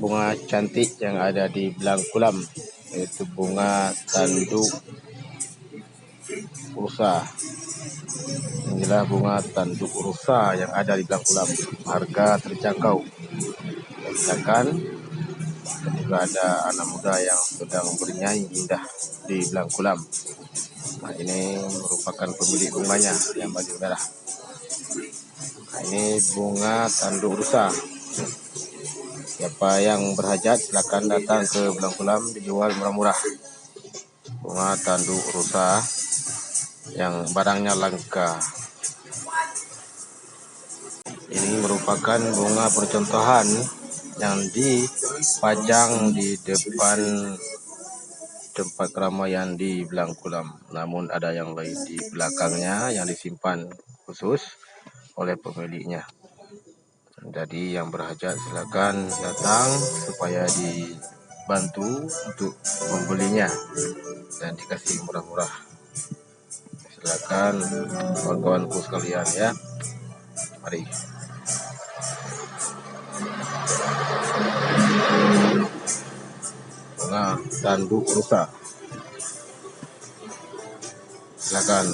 bunga cantik yang ada di belakang kolam, yaitu bunga tanduk rusa. Inilah bunga tanduk rusa yang ada di belakang kolam. Harga terjangkau. Silakan. Dan juga ada anak muda yang sedang bernyanyi indah di belakang kolam. Nah, ini merupakan pemilik bunganya yang baju merah. Nah, ini bunga tanduk rusa. Siapa yang berhajat silakan datang ke belakang kolam, dijual murah-murah. Bunga tanduk rusa yang barangnya langka. Ini merupakan bunga percontohan yang dipajang di depan tempat keramaian di belakang kolam. Namun ada yang lain di belakangnya yang disimpan khusus oleh pemiliknya. Jadi yang berhajat silakan datang supaya dibantu untuk membelinya dan dikasih murah-murah. Silakan kawan-kawanku sekalian ya. Mari. Bunga tanduk rusa. Silakan.